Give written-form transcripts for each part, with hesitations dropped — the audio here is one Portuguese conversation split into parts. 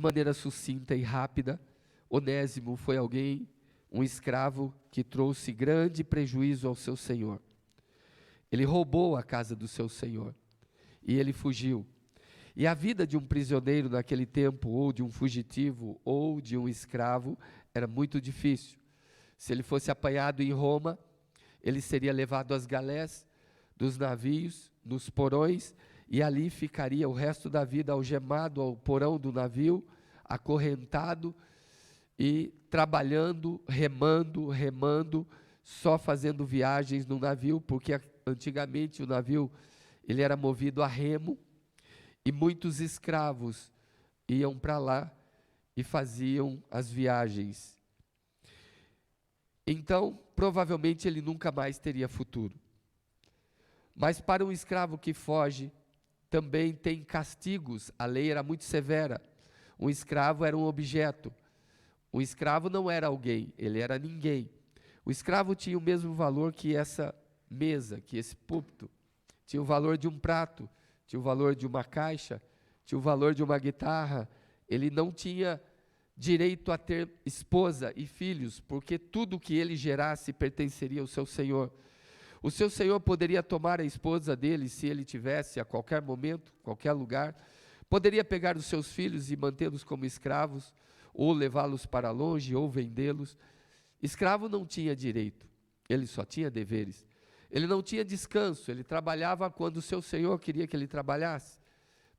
maneira sucinta e rápida, Onésimo foi alguém, um escravo, que trouxe grande prejuízo ao seu senhor. Ele roubou a casa do seu senhor e ele fugiu. E a vida de um prisioneiro naquele tempo, ou de um fugitivo, ou de um escravo, era muito difícil. Se ele fosse apanhado em Roma, ele seria levado às galés dos navios, nos porões, e ali ficaria o resto da vida algemado ao porão do navio, acorrentado e trabalhando, remando, só fazendo viagens no navio, porque antigamente o navio ele era movido a remo, e muitos escravos iam para lá e faziam as viagens. Então, provavelmente ele nunca mais teria futuro. Mas para um escravo que foge, também tem castigos. A lei era muito severa. Um escravo era um objeto. O escravo não era alguém, ele era ninguém. O escravo tinha o mesmo valor que essa mesa, que esse púlpito. Tinha o valor de um prato, tinha o valor de uma caixa, tinha o valor de uma guitarra. Ele não tinha direito a ter esposa e filhos, porque tudo que ele gerasse pertenceria ao seu senhor. O seu senhor poderia tomar a esposa dele, se ele tivesse, a qualquer momento, qualquer lugar. Poderia pegar os seus filhos e mantê-los como escravos, ou levá-los para longe, ou vendê-los. Escravo não tinha direito, ele só tinha deveres. Ele não tinha descanso, ele trabalhava quando o seu senhor queria que ele trabalhasse.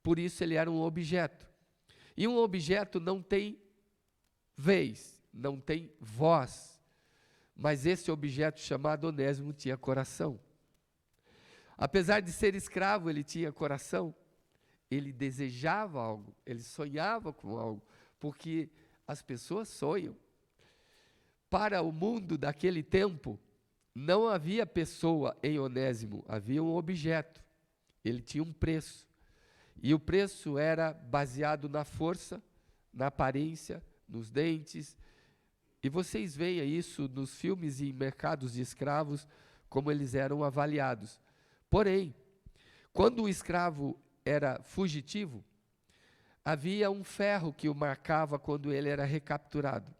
Por isso ele era um objeto. E um objeto não tem vez, não tem voz. Mas esse objeto chamado Onésimo tinha coração. Apesar de ser escravo, ele tinha coração. Ele desejava algo, ele sonhava com algo, porque as pessoas sonham. Para o mundo daquele tempo, não havia pessoa em Onésimo, havia um objeto. Ele tinha um preço. E o preço era baseado na força, na aparência, nos dentes. E vocês veem isso nos filmes e em mercados de escravos, como eles eram avaliados. Porém, quando o escravo era fugitivo, havia um ferro que o marcava quando ele era recapturado.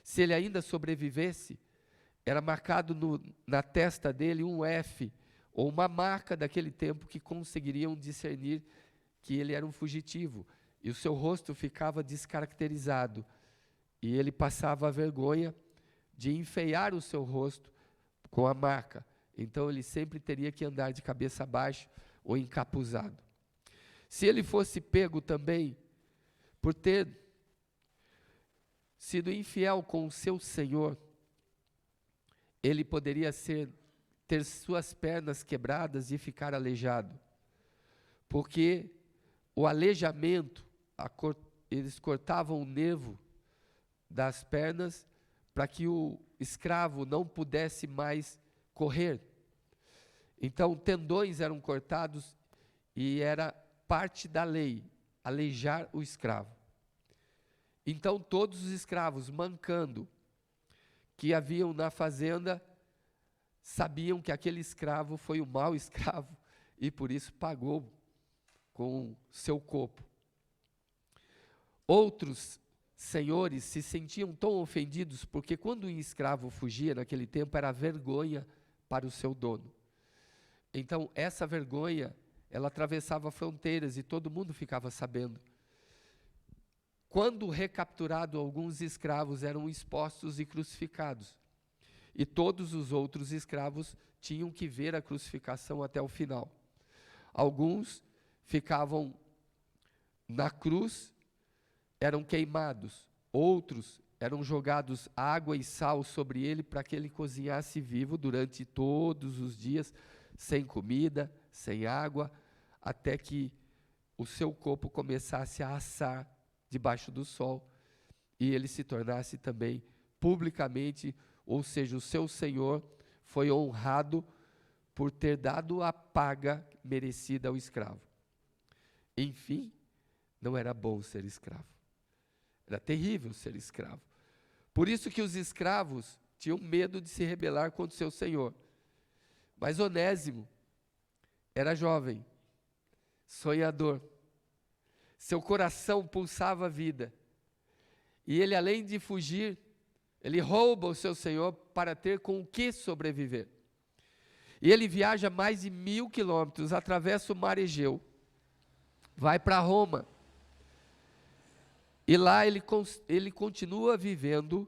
Se ele ainda sobrevivesse, era marcado na testa dele um F, ou uma marca daquele tempo que conseguiriam discernir que ele era um fugitivo. E o seu rosto ficava descaracterizado. E ele passava a vergonha de enfeiar o seu rosto com a marca. Então ele sempre teria que andar de cabeça baixa ou encapuzado. Se ele fosse pego também por ter sido infiel com o seu senhor, ele poderia ter suas pernas quebradas e ficar aleijado. Porque o aleijamento, eles cortavam o nervo das pernas para que o escravo não pudesse mais correr. Então, tendões eram cortados e era parte da lei, aleijar o escravo. Então, todos os escravos, mancando, que haviam na fazenda, sabiam que aquele escravo foi um mau escravo e por isso pagou com seu corpo. Outros senhores se sentiam tão ofendidos, porque quando um escravo fugia naquele tempo, era vergonha para o seu dono. Então, essa vergonha, ela atravessava fronteiras e todo mundo ficava sabendo. Quando recapturado, alguns escravos eram expostos e crucificados. E todos os outros escravos tinham que ver a crucificação até o final. Alguns ficavam na cruz, eram queimados. Outros eram jogados água e sal sobre ele para que ele cozinhasse vivo durante todos os dias, sem comida, sem água, até que o seu corpo começasse a assar debaixo do sol e ele se tornasse também publicamente, ou seja, o seu senhor foi honrado por ter dado a paga merecida ao escravo. Enfim, não era bom ser escravo. Era terrível ser escravo. Por isso que os escravos tinham medo de se rebelar contra o seu senhor. Mas Onésimo era jovem, sonhador, seu coração pulsava vida. E ele, além de fugir, ele rouba o seu senhor para ter com o que sobreviver. E ele viaja mais de 1000 quilômetros, atravessa o mar Egeu, vai para Roma. E lá ele continua vivendo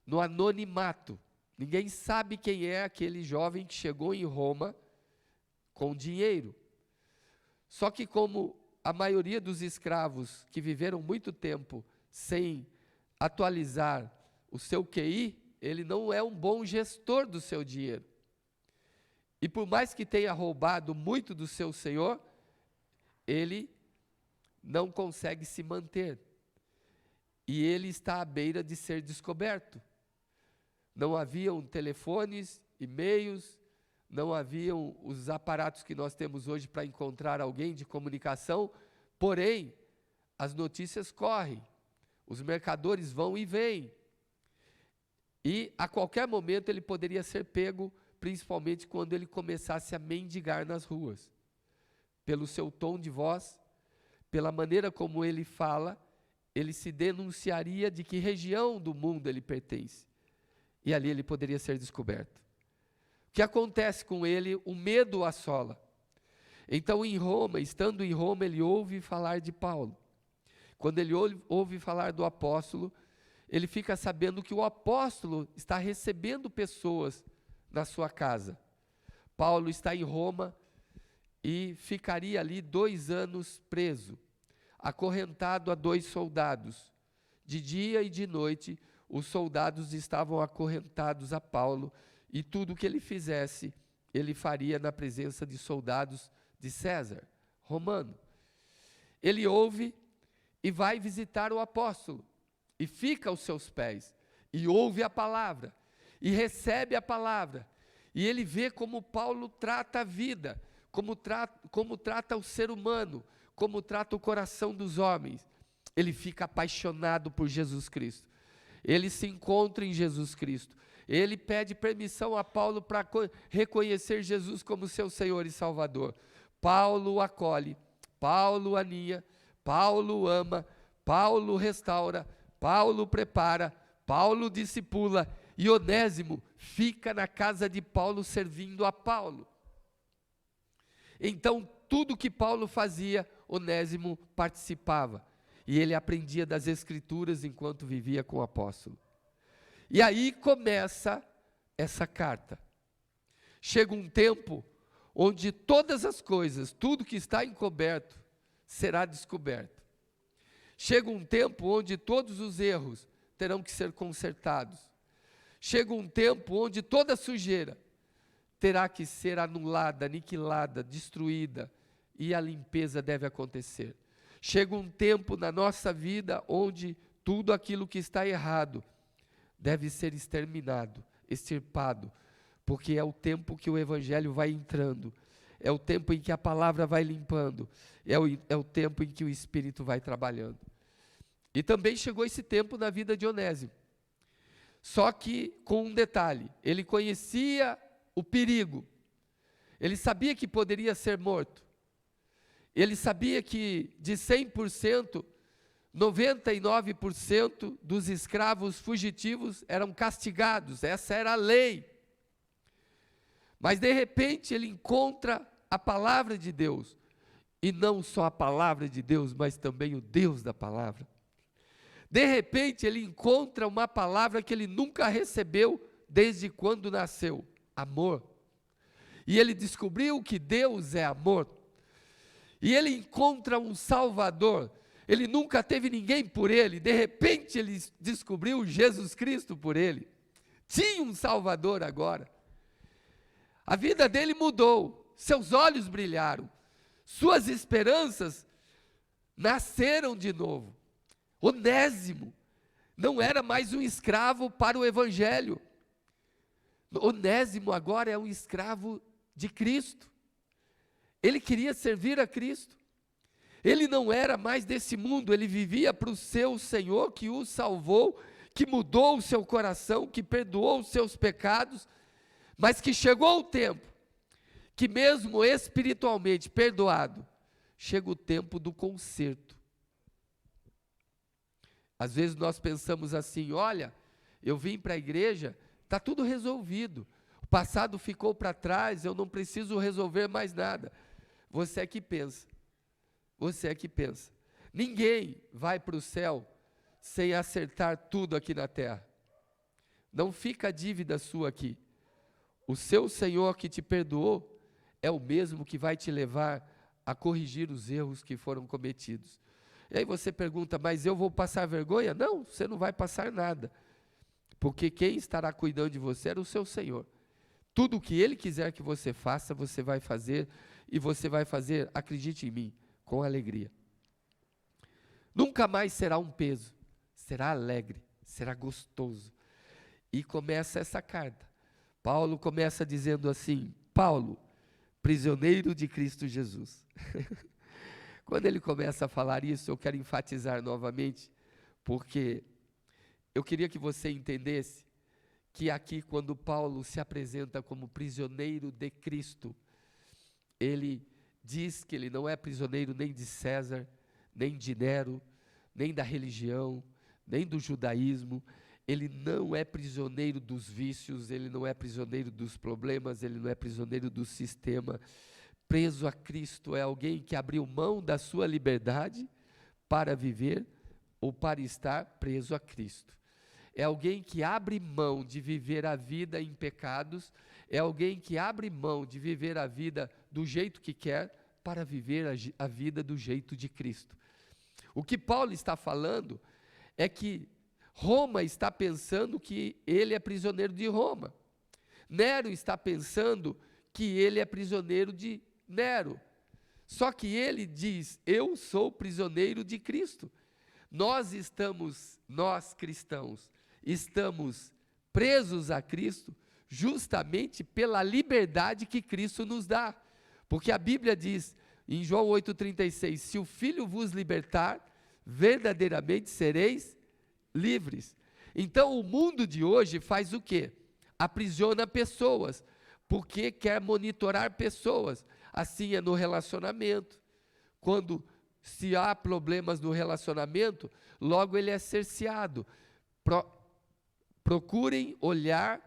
no anonimato. Ninguém sabe quem é aquele jovem que chegou em Roma com dinheiro. Só que como a maioria dos escravos que viveram muito tempo sem atualizar o seu QI, ele não é um bom gestor do seu dinheiro. E por mais que tenha roubado muito do seu senhor, ele não consegue se manter. E ele está à beira de ser descoberto. Não haviam telefones, e-mails, não haviam os aparatos que nós temos hoje para encontrar alguém de comunicação, porém, as notícias correm, os mercadores vão e vêm. E a qualquer momento ele poderia ser pego, principalmente quando ele começasse a mendigar nas ruas. Pelo seu tom de voz, pela maneira como ele fala, ele se denunciaria de que região do mundo ele pertence. E ali ele poderia ser descoberto. O que acontece com ele? O medo o assola. Então, estando em Roma, ele ouve falar de Paulo. Quando ele ouve falar do apóstolo, ele fica sabendo que o apóstolo está recebendo pessoas na sua casa. Paulo está em Roma e ficaria ali 2 anos preso, acorrentado a 2 soldados. De dia e de noite, os soldados estavam acorrentados a Paulo, e tudo o que ele fizesse, ele faria na presença de soldados de César, romano. Ele ouve e vai visitar o apóstolo, e fica aos seus pés, e ouve a palavra, e recebe a palavra, e ele vê como Paulo trata a vida, como trata o ser humano, como trata o coração dos homens. Ele fica apaixonado por Jesus Cristo. Ele se encontra em Jesus Cristo. Ele pede permissão a Paulo para reconhecer Jesus como seu Senhor e Salvador. Paulo o acolhe, Paulo o aninha, Paulo o ama, Paulo o restaura, Paulo o prepara, Paulo o discipula, e Onésimo fica na casa de Paulo servindo a Paulo. Então, tudo que Paulo fazia, Onésimo participava. E ele aprendia das Escrituras enquanto vivia com o apóstolo. E aí começa essa carta. Chega um tempo onde todas as coisas, tudo que está encoberto, será descoberto. Chega um tempo onde todos os erros terão que ser consertados. Chega um tempo onde toda sujeira terá que ser anulada, aniquilada, destruída, e a limpeza deve acontecer. Chega um tempo na nossa vida onde tudo aquilo que está errado deve ser exterminado, extirpado, porque é o tempo que o Evangelho vai entrando, é o tempo em que a palavra vai limpando, é o tempo em que o Espírito vai trabalhando. E também chegou esse tempo na vida de Onésimo, só que com um detalhe: ele conhecia o perigo, ele sabia que poderia ser morto, ele sabia que de 100%, 99% dos escravos fugitivos eram castigados, essa era a lei. Mas de repente ele encontra a palavra de Deus, e não só a palavra de Deus, mas também o Deus da palavra. De repente ele encontra uma palavra que ele nunca recebeu desde quando nasceu: amor. E ele descobriu que Deus é amor. E ele encontra um Salvador. Ele nunca teve ninguém por ele, de repente ele descobriu Jesus Cristo por ele. Tinha um Salvador agora. A vida dele mudou, seus olhos brilharam, suas esperanças nasceram de novo. Onésimo não era mais um escravo para o Evangelho. Onésimo agora é um escravo de Cristo. Ele queria servir a Cristo. Ele não era mais desse mundo, ele vivia para o seu Senhor que o salvou, que mudou o seu coração, que perdoou os seus pecados, mas que chegou o tempo, que mesmo espiritualmente perdoado, chega o tempo do conserto, Às vezes nós pensamos assim: olha, eu vim para a igreja, está tudo resolvido. O passado ficou para trás, eu não preciso resolver mais nada. Você é que pensa. Você é que pensa. Ninguém vai para o céu sem acertar tudo aqui na terra. Não fica dívida sua aqui. O seu Senhor que te perdoou é o mesmo que vai te levar a corrigir os erros que foram cometidos. E aí você pergunta: mas eu vou passar vergonha? Não, você não vai passar nada. Porque quem estará cuidando de você era o seu Senhor. Tudo o que Ele quiser que você faça, você vai fazer. E você vai fazer, acredite em mim, com alegria. Nunca mais será um peso. Será alegre, será gostoso. E começa essa carta. Paulo começa dizendo assim: Paulo, prisioneiro de Cristo Jesus. Quando ele começa a falar isso, eu quero enfatizar novamente, porque eu queria que você entendesse que aqui, quando Paulo se apresenta como prisioneiro de Cristo, ele diz que ele não é prisioneiro nem de César, nem de Nero, nem da religião, nem do judaísmo. Ele não é prisioneiro dos vícios, ele não é prisioneiro dos problemas, ele não é prisioneiro do sistema. Preso a Cristo é alguém que abriu mão da sua liberdade para viver ou para estar preso a Cristo. É alguém que abre mão de viver a vida em pecados, é alguém que abre mão de viver a vida do jeito que quer para viver a vida do jeito de Cristo. O que Paulo está falando é que Roma está pensando que ele é prisioneiro de Roma. Nero está pensando que ele é prisioneiro de Nero. Só que ele diz: eu sou prisioneiro de Cristo. Nós cristãos, estamos presos a Cristo justamente pela liberdade que Cristo nos dá. Porque a Bíblia diz, em João 8,36, se o Filho vos libertar, verdadeiramente sereis livres. Então o mundo de hoje faz o quê? Aprisiona pessoas, porque quer monitorar pessoas. Assim é no relacionamento. Quando se há problemas no relacionamento, logo ele é cerceado. Procurem olhar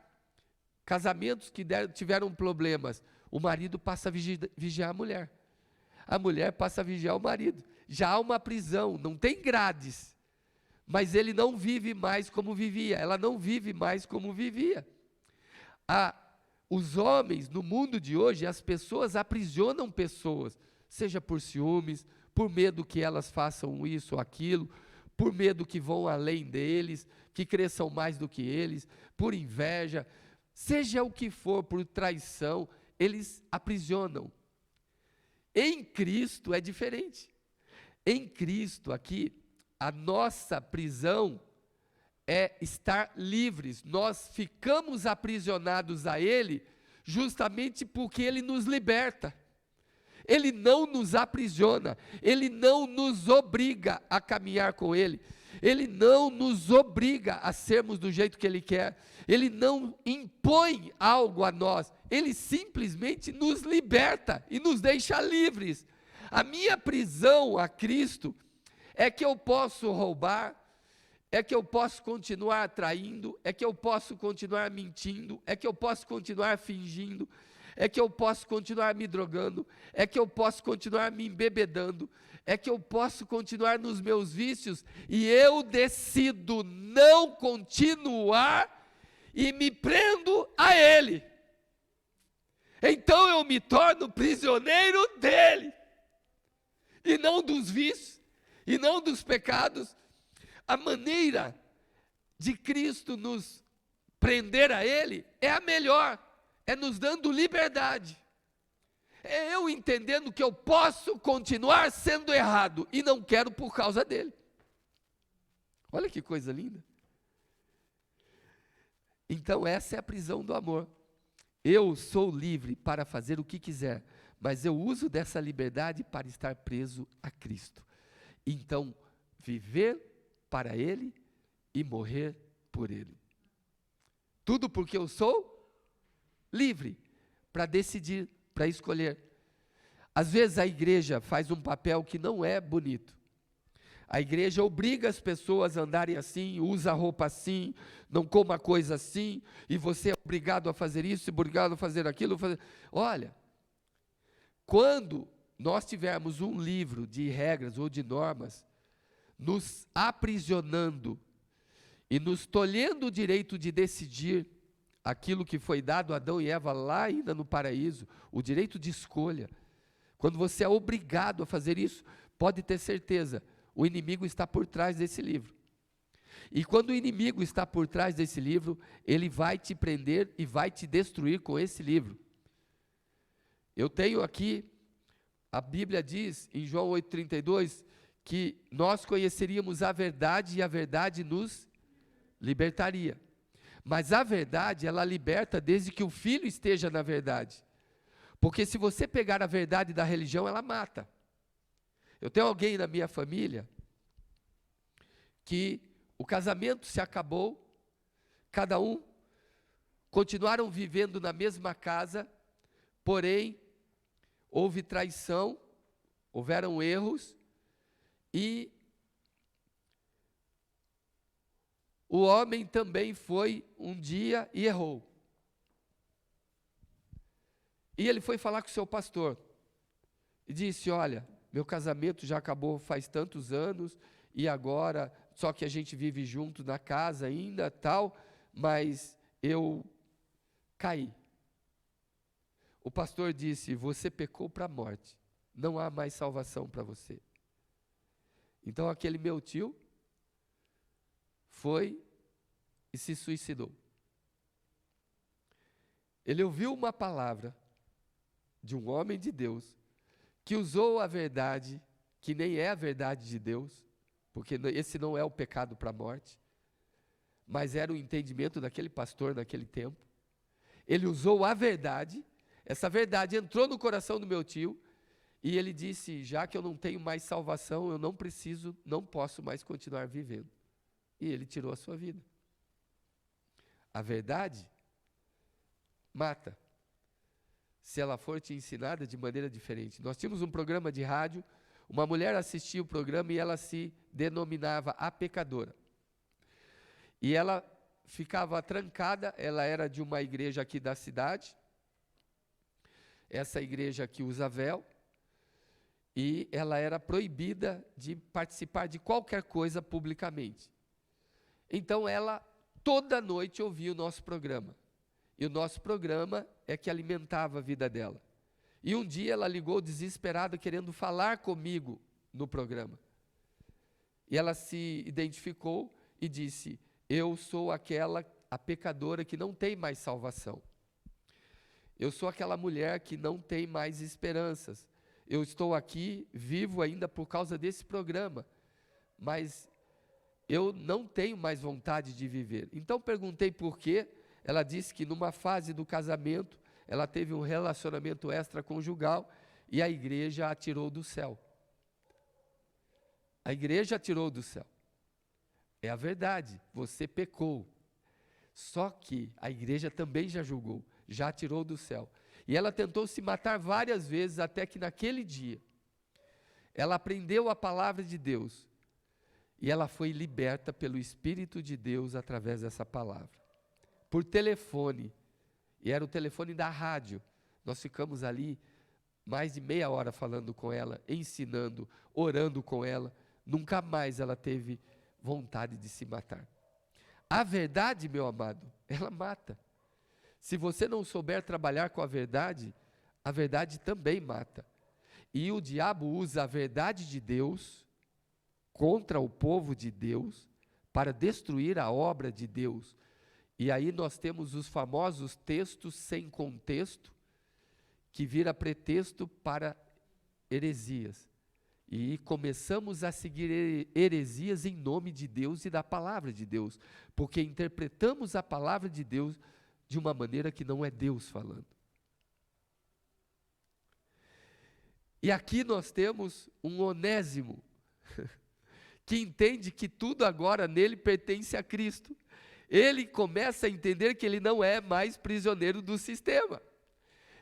casamentos que tiveram problemas. O marido passa a vigiar a mulher passa a vigiar o marido. Já há uma prisão, não tem grades, mas ele não vive mais como vivia, ela não vive mais como vivia. Os homens, no mundo de hoje, as pessoas aprisionam pessoas, seja por ciúmes, por medo que elas façam isso ou aquilo, por medo que vão além deles, que cresçam mais do que eles, por inveja, seja o que for, por traição, eles aprisionam. Em Cristo é diferente. Em Cristo aqui, a nossa prisão é estar livres. Nós ficamos aprisionados a Ele justamente porque Ele nos liberta. Ele não nos aprisiona, Ele não nos obriga a caminhar com Ele, Ele não nos obriga a sermos do jeito que Ele quer, Ele não impõe algo a nós, Ele simplesmente nos liberta e nos deixa livres. A minha prisão a Cristo é que eu posso roubar, é que eu posso continuar traindo, é que eu posso continuar mentindo, é que eu posso continuar fingindo, é que eu posso continuar me drogando, é que eu posso continuar me embebedando, é que eu posso continuar nos meus vícios, e eu decido não continuar e me prendo a Ele. Então eu me torno prisioneiro dEle, e não dos vícios, e não dos pecados. A maneira de Cristo nos prender a Ele é a melhor, é nos dando liberdade. É eu entendendo que eu posso continuar sendo errado e não quero por causa dele. Olha que coisa linda. Então essa é a prisão do amor. Eu sou livre para fazer o que quiser, mas eu uso dessa liberdade para estar preso a Cristo. Então, viver para Ele e morrer por Ele. Tudo porque eu sou livre para decidir, para escolher. Às vezes a igreja faz um papel que não é bonito. A igreja obriga as pessoas a andarem assim, usa roupa assim, não coma coisa assim, e você é obrigado a fazer isso, obrigado a fazer aquilo. Olha, quando nós tivermos um livro de regras ou de normas, nos aprisionando e nos tolhendo o direito de decidir aquilo que foi dado a Adão e Eva lá ainda no paraíso, o direito de escolha, quando você é obrigado a fazer isso, pode ter certeza, o inimigo está por trás desse livro. E quando o inimigo está por trás desse livro, ele vai te prender e vai te destruir com esse livro. Eu tenho aqui, a Bíblia diz, em João 8,32, que nós conheceríamos a verdade e a verdade nos libertaria. Mas a verdade, ela liberta desde que o Filho esteja na verdade. Porque se você pegar a verdade da religião, ela mata. Eu tenho alguém na minha família que o casamento se acabou, cada um continuaram vivendo na mesma casa, porém houve traição, houveram erros e o homem também foi um dia e errou. E ele foi falar com o seu pastor e disse: olha, meu casamento já acabou faz tantos anos e agora, só que a gente vive junto na casa ainda, tal, mas eu caí. O pastor disse: você pecou para a morte, não há mais salvação para você. Então aquele meu tio foi e se suicidou. Ele ouviu uma palavra de um homem de Deus, que usou a verdade, que nem é a verdade de Deus, porque esse não é o pecado para a morte, mas era o entendimento daquele pastor naquele tempo. Ele usou a verdade, essa verdade entrou no coração do meu tio, e ele disse: já que eu não tenho mais salvação, eu não posso mais continuar vivendo. E ele tirou a sua vida. A verdade mata, se ela for te ensinada de maneira diferente. Nós tínhamos um programa de rádio, uma mulher assistia o programa e ela se denominava a pecadora. E ela ficava trancada, ela era de uma igreja aqui da cidade, essa igreja aqui usa véu, e ela era proibida de participar de qualquer coisa publicamente. Então ela, toda noite, ouvia o nosso programa. E o nosso programa é que alimentava a vida dela. E um dia ela ligou desesperada, querendo falar comigo no programa. E ela se identificou e disse: eu sou a pecadora que não tem mais salvação. Eu sou aquela mulher que não tem mais esperanças. Eu estou aqui, vivo ainda por causa desse programa, mas eu não tenho mais vontade de viver. Então perguntei por quê. Ela disse que numa fase do casamento, ela teve um relacionamento extraconjugal e a igreja a tirou do céu. A igreja a tirou do céu. É a verdade, você pecou. Só que a igreja também já julgou, já a tirou do céu. E ela tentou se matar várias vezes, até que naquele dia, ela aprendeu a palavra de Deus. E ela foi liberta pelo Espírito de Deus através dessa palavra. Por telefone, e era o telefone da rádio. Nós ficamos ali mais de meia hora falando com ela, ensinando, orando com ela. Nunca mais ela teve vontade de se matar. A verdade, meu amado, ela mata. Se você não souber trabalhar com a verdade também mata. E o diabo usa a verdade de Deus contra o povo de Deus para destruir a obra de Deus. E aí nós temos os famosos textos sem contexto, que vira pretexto para heresias. E começamos a seguir heresias em nome de Deus e da palavra de Deus, porque interpretamos a palavra de Deus de uma maneira que não é Deus falando. E aqui nós temos um Onésimo, que entende que tudo agora nele pertence a Cristo. Ele começa a entender que ele não é mais prisioneiro do sistema.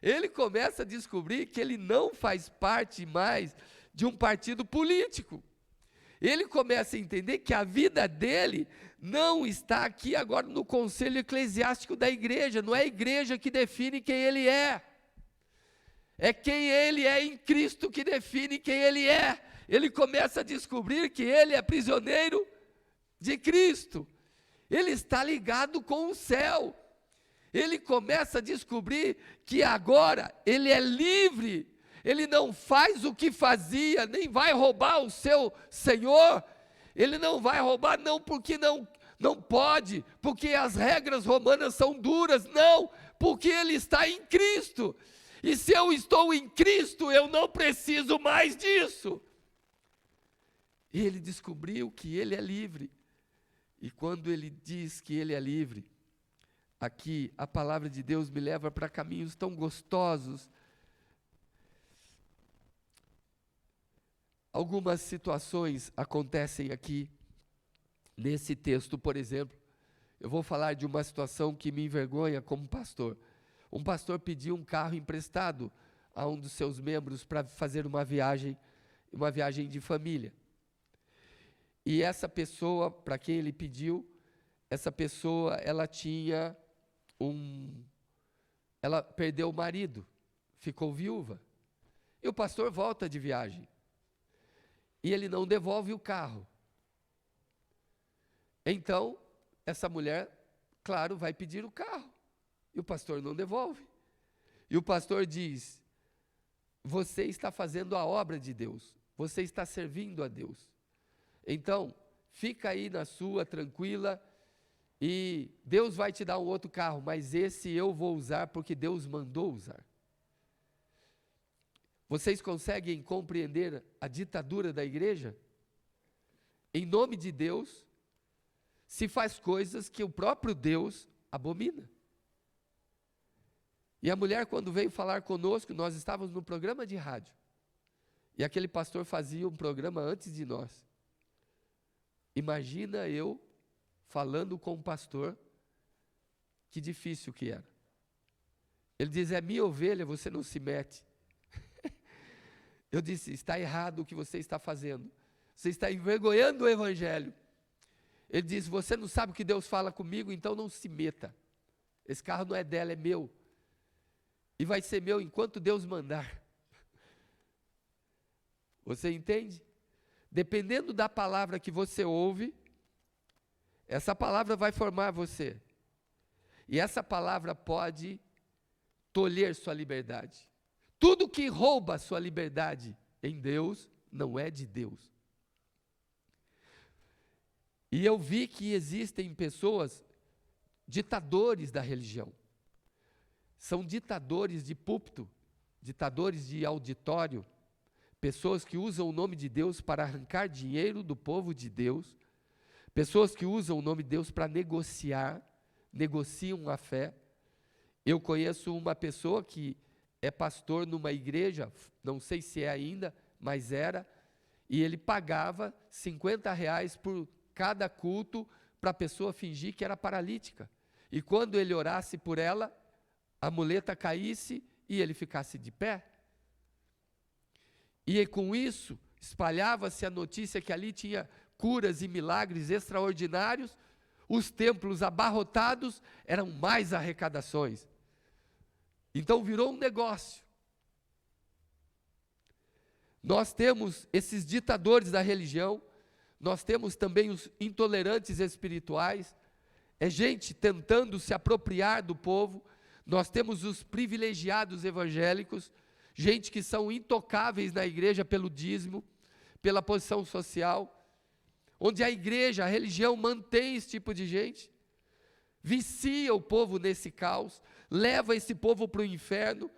Ele começa a descobrir que ele não faz parte mais de um partido político. Ele começa a entender que a vida dele não está aqui agora no conselho eclesiástico da igreja, não é a igreja que define quem ele é. É quem ele é em Cristo que define quem ele é. Ele começa a descobrir que ele é prisioneiro de Cristo. Ele está ligado com o céu. Ele começa a descobrir que agora ele é livre. Ele não faz o que fazia, nem vai roubar o seu Senhor. Ele não vai roubar não porque não pode, porque as regras romanas são duras, não, porque ele está em Cristo. E se eu estou em Cristo, eu não preciso mais disso. Ele descobriu que ele é livre. E quando ele diz que ele é livre, aqui a palavra de Deus me leva para caminhos tão gostosos. Algumas situações acontecem aqui, nesse texto, por exemplo. Eu vou falar de uma situação que me envergonha como pastor. Um pastor pediu um carro emprestado a um dos seus membros para fazer uma viagem de família. E essa pessoa, para quem ele pediu, essa pessoa, ela perdeu o marido, ficou viúva. E o pastor volta de viagem. E ele não devolve o carro. Então, essa mulher, claro, vai pedir o carro. E o pastor não devolve. E o pastor diz: você está fazendo a obra de Deus. Você está servindo a Deus. Então, fica aí na sua, tranquila, e Deus vai te dar um outro carro, mas esse eu vou usar porque Deus mandou usar. Vocês conseguem compreender a ditadura da igreja? Em nome de Deus, se faz coisas que o próprio Deus abomina. E a mulher, quando veio falar conosco, nós estávamos no programa de rádio, e aquele pastor fazia um programa antes de nós. Imagina eu falando com um pastor, que difícil que era. Ele diz: é minha ovelha, você não se mete. Eu disse: está errado o que você está fazendo. Você está envergonhando o evangelho. Ele disse: você não sabe o que Deus fala comigo, então não se meta. Esse carro não é dela, é meu. E vai ser meu enquanto Deus mandar. Você entende? Dependendo da palavra que você ouve, essa palavra vai formar você. E essa palavra pode tolher sua liberdade. Tudo que rouba a sua liberdade em Deus, não é de Deus. E eu vi que existem pessoas, ditadores da religião. São ditadores de púlpito, ditadores de auditório, pessoas que usam o nome de Deus para arrancar dinheiro do povo de Deus, pessoas que usam o nome de Deus para negociam a fé. Eu conheço uma pessoa que é pastor numa igreja, não sei se é ainda, mas era, e ele pagava R$50 por cada culto para a pessoa fingir que era paralítica. E quando ele orasse por ela, a muleta caísse e ele ficasse de pé. E com isso, espalhava-se a notícia que ali tinha curas e milagres extraordinários, os templos abarrotados, eram mais arrecadações. Então virou um negócio. Nós temos esses ditadores da religião, nós temos também os intolerantes espirituais, é gente tentando se apropriar do povo, nós temos os privilegiados evangélicos, gente que são intocáveis na igreja pelo dízimo, pela posição social, onde a igreja, a religião mantém esse tipo de gente, vicia o povo nesse caos, leva esse povo para o inferno.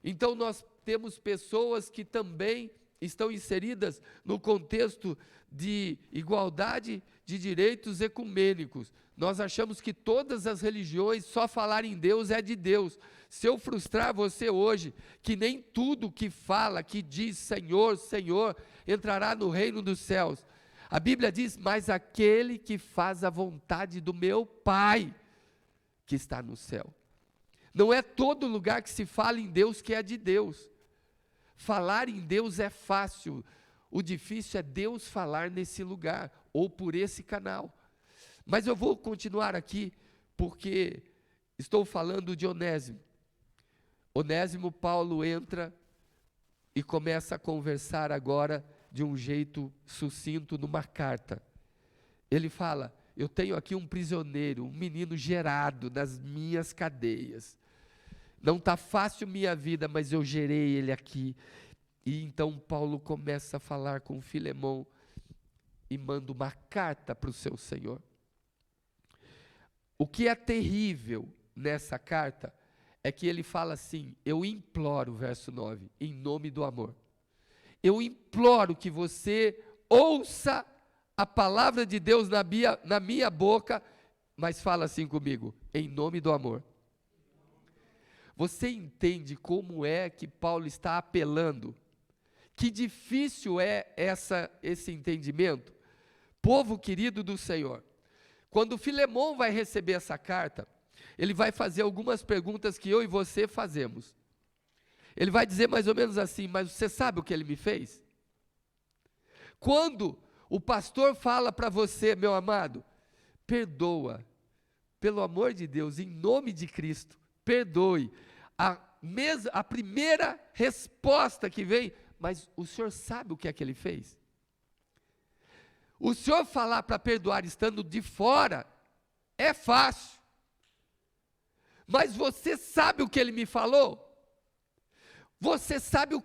Então nós temos pessoas que também estão inseridas no contexto de igualdade de direitos ecumênicos. Nós achamos que todas as religiões, só falar em Deus é de Deus. Se eu frustrar você hoje, que nem tudo que fala, que diz Senhor, Senhor, entrará no reino dos céus. A Bíblia diz: mas aquele que faz a vontade do meu Pai, que está no céu. Não é todo lugar que se fala em Deus que é de Deus. Falar em Deus é fácil. O difícil é Deus falar nesse lugar, ou por esse canal. Mas eu vou continuar aqui, porque estou falando de Onésimo. Onésimo, Paulo entra e começa a conversar agora de um jeito sucinto numa carta. Ele fala: eu tenho aqui um prisioneiro, um menino gerado nas minhas cadeias. Não está fácil minha vida, mas eu gerei ele aqui. E então Paulo começa a falar com Filemão e manda uma carta para o seu senhor. O que é terrível nessa carta é que ele fala assim: eu imploro, verso 9, em nome do amor. Eu imploro que você ouça a palavra de Deus na minha boca, mas fala assim comigo: em nome do amor. Você entende como é que Paulo está apelando? Que difícil é esse entendimento? Povo querido do Senhor, quando Filemão vai receber essa carta, ele vai fazer algumas perguntas que eu e você fazemos. Ele vai dizer mais ou menos assim: mas você sabe o que ele me fez? Quando o pastor fala para você, meu amado, perdoa, pelo amor de Deus, em nome de Cristo, perdoe. A primeira resposta que vem: mas o senhor sabe o que é que ele fez? O senhor falar para perdoar estando de fora é fácil. Mas você sabe o que ele me falou? Você sabe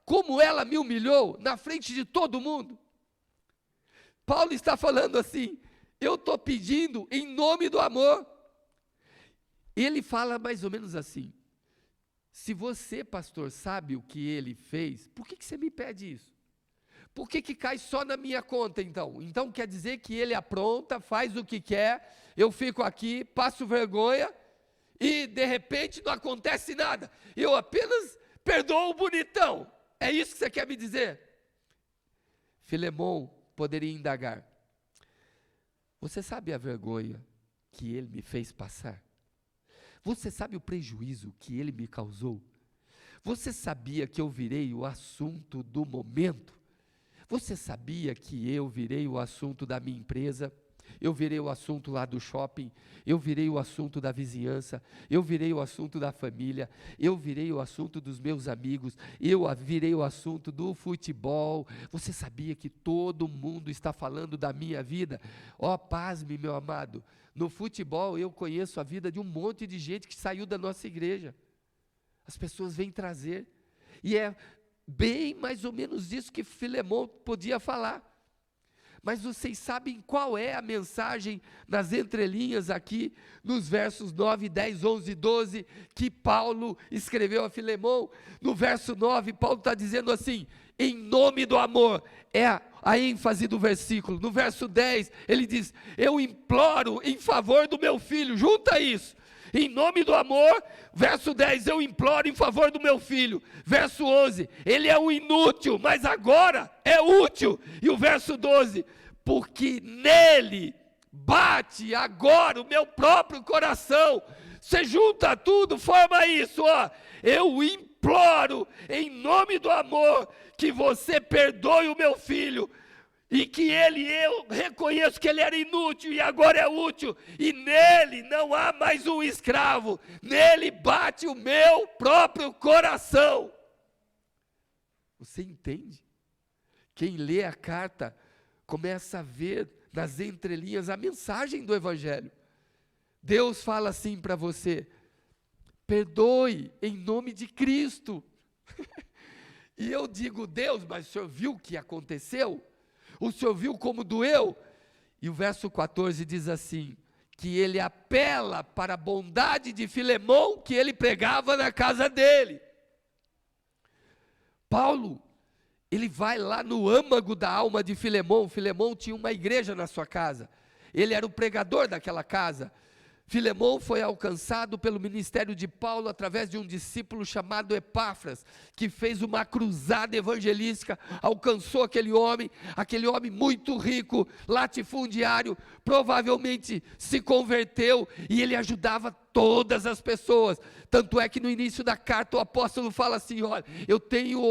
como ela me humilhou na frente de todo mundo? Paulo está falando assim: eu estou pedindo em nome do amor. Ele fala mais ou menos assim: se você, pastor, sabe o que ele fez, por que você me pede isso? Por que cai só na minha conta então? Então quer dizer que ele apronta, faz o que quer, eu fico aqui, passo vergonha, e de repente não acontece nada. Eu apenas perdoo o bonitão. É isso que você quer me dizer? Filemão poderia indagar: você sabe a vergonha que ele me fez passar? Você sabe o prejuízo que ele me causou? Você sabia que eu virei o assunto do momento? Você sabia que eu virei o assunto da minha empresa? Eu virei o assunto lá do shopping, eu virei o assunto da vizinhança, eu virei o assunto da família, eu virei o assunto dos meus amigos, eu virei o assunto do futebol. Você sabia que todo mundo está falando da minha vida? Ó, pasme, meu amado, no futebol eu conheço a vida de um monte de gente que saiu da nossa igreja. As pessoas vêm trazer, e é bem mais ou menos isso que Filemão podia falar. Mas vocês sabem qual é a mensagem nas entrelinhas aqui, nos versos 9, 10, 11 e 12, que Paulo escreveu a Filemão? No verso 9, Paulo está dizendo assim: em nome do amor, é a ênfase do versículo. No verso 10, ele diz: eu imploro em favor do meu filho. Junta isso. Em nome do amor, verso 10, eu imploro em favor do meu filho. Verso 11, ele é um inútil, mas agora é útil. E o verso 12, porque nele bate agora o meu próprio coração. Você junta tudo, forma isso, ó. Eu imploro em nome do amor que você perdoe o meu filho. E que eu reconheço que ele era inútil e agora é útil, e nele não há mais um escravo, nele bate o meu próprio coração. Você entende? Quem lê a carta começa a ver nas entrelinhas a mensagem do Evangelho. Deus fala assim para você: perdoe em nome de Cristo. E eu digo: Deus, mas o senhor viu o que aconteceu? O senhor viu como doeu? E o verso 14 diz assim, que ele apela para a bondade de Filemão que ele pregava na casa dele. Paulo, ele vai lá no âmago da alma de Filemão. Filemão tinha uma igreja na sua casa, ele era o pregador daquela casa. Filemão foi alcançado pelo ministério de Paulo através de um discípulo chamado Epáfras, que fez uma cruzada evangelística, alcançou aquele homem muito rico, latifundiário, provavelmente se converteu, e ele ajudava todas as pessoas. Tanto é que no início da carta o apóstolo fala assim: olha, eu tenho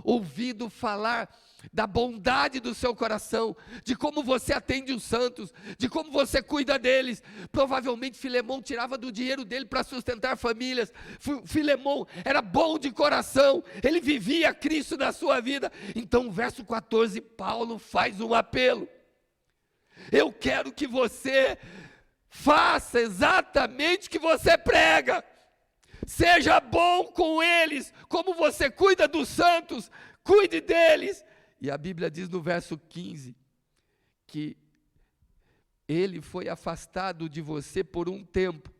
ouvido falar da bondade do seu coração, de como você atende os santos, de como você cuida deles. Provavelmente Filemão tirava do dinheiro dele para sustentar famílias. Filemão era bom de coração, ele vivia Cristo na sua vida. Então no verso 14 Paulo faz um apelo: eu quero que você faça exatamente o que você prega, seja bom com eles, como você cuida dos santos, cuide deles. E a Bíblia diz no verso 15, que ele foi afastado de você por um tempo,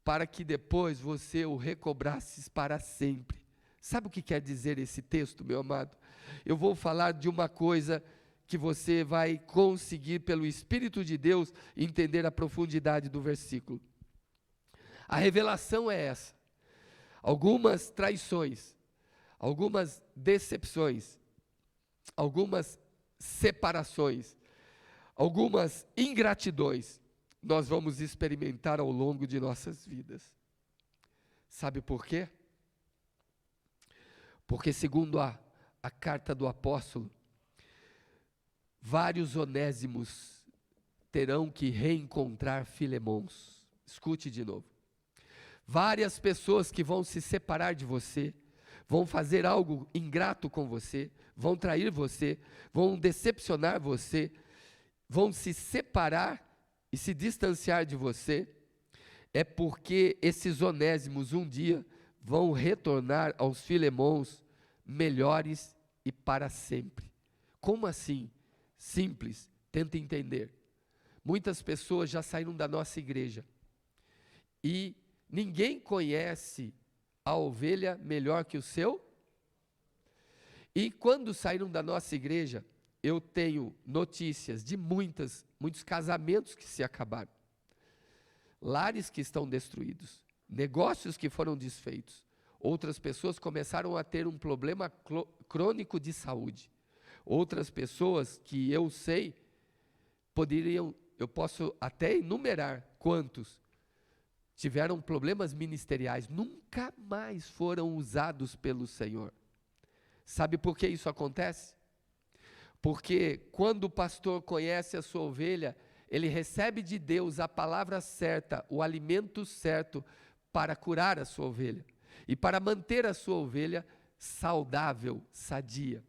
para que depois você o recobrasses para sempre. Sabe o que quer dizer esse texto, meu amado? Eu vou falar de uma coisa que você vai conseguir, pelo Espírito de Deus, entender a profundidade do versículo. A revelação é essa: algumas traições, algumas decepções, algumas separações, algumas ingratidões, nós vamos experimentar ao longo de nossas vidas. Sabe por quê? Porque segundo a carta do apóstolo, vários onésimos terão que reencontrar Filemons. Escute de novo. Várias pessoas que vão se separar de você, vão fazer algo ingrato com você, vão trair você, vão decepcionar você, vão se separar e se distanciar de você, é porque esses onésimos um dia vão retornar aos Filemons melhores e para sempre. Como assim? Simples, tenta entender. Muitas pessoas já saíram da nossa igreja e ninguém conhece a ovelha melhor que o seu. E quando saíram da nossa igreja, eu tenho notícias de muitos casamentos que se acabaram, lares que estão destruídos, negócios que foram desfeitos. Outras pessoas começaram a ter um problema crônico de saúde. Outras pessoas que eu sei, eu posso até enumerar quantos tiveram problemas ministeriais, nunca mais foram usados pelo Senhor. Sabe por que isso acontece? Porque quando o pastor conhece a sua ovelha, ele recebe de Deus a palavra certa, o alimento certo para curar a sua ovelha e para manter a sua ovelha saudável, sadia.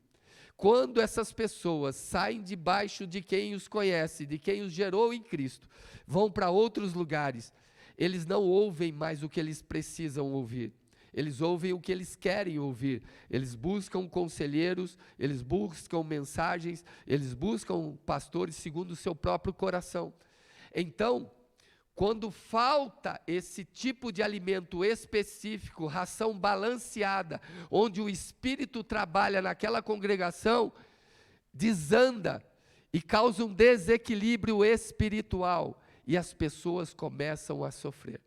Quando essas pessoas saem debaixo de quem os conhece, de quem os gerou em Cristo, vão para outros lugares, eles não ouvem mais o que eles precisam ouvir. Eles ouvem o que eles querem ouvir. Eles buscam conselheiros, eles buscam mensagens, eles buscam pastores segundo o seu próprio coração. Então, quando falta esse tipo de alimento específico, ração balanceada, onde o Espírito trabalha naquela congregação, desanda e causa um desequilíbrio espiritual e as pessoas começam a sofrer.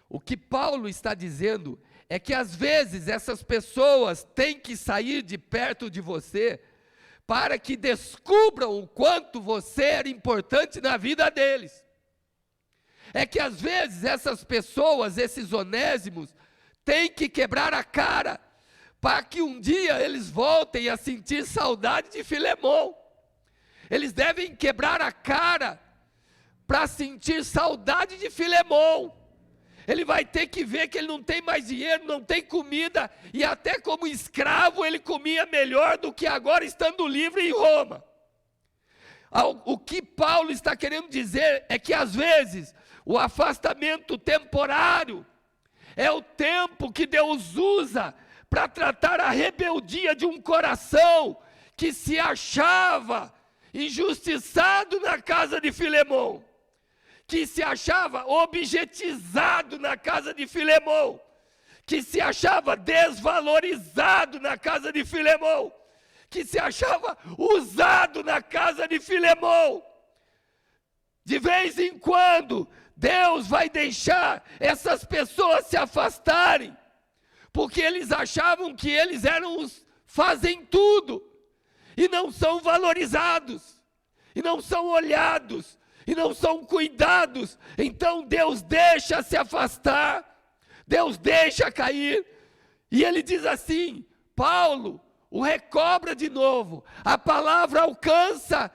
O que Paulo está dizendo é que às vezes essas pessoas têm que sair de perto de você para que descubram o quanto você era importante na vida deles. É que às vezes essas pessoas, esses onésimos, têm que quebrar a cara para que um dia eles voltem a sentir saudade de Filemão. Eles devem quebrar a cara para sentir saudade de Filemão. Ele vai ter que ver que ele não tem mais dinheiro, não tem comida, e até como escravo ele comia melhor do que agora estando livre em Roma. O que Paulo está querendo dizer é que às vezes o afastamento temporário é o tempo que Deus usa para tratar a rebeldia de um coração que se achava injustiçado na casa de Filemão, que se achava objetizado na casa de Filemão, que se achava desvalorizado na casa de Filemão, que se achava usado na casa de Filemão. De vez em quando, Deus vai deixar essas pessoas se afastarem, porque eles achavam que eles fazem tudo, e não são valorizados, e não são olhados, e não são cuidados, então Deus deixa se afastar, Deus deixa cair, e ele diz assim: Paulo, o recobra de novo, a palavra alcança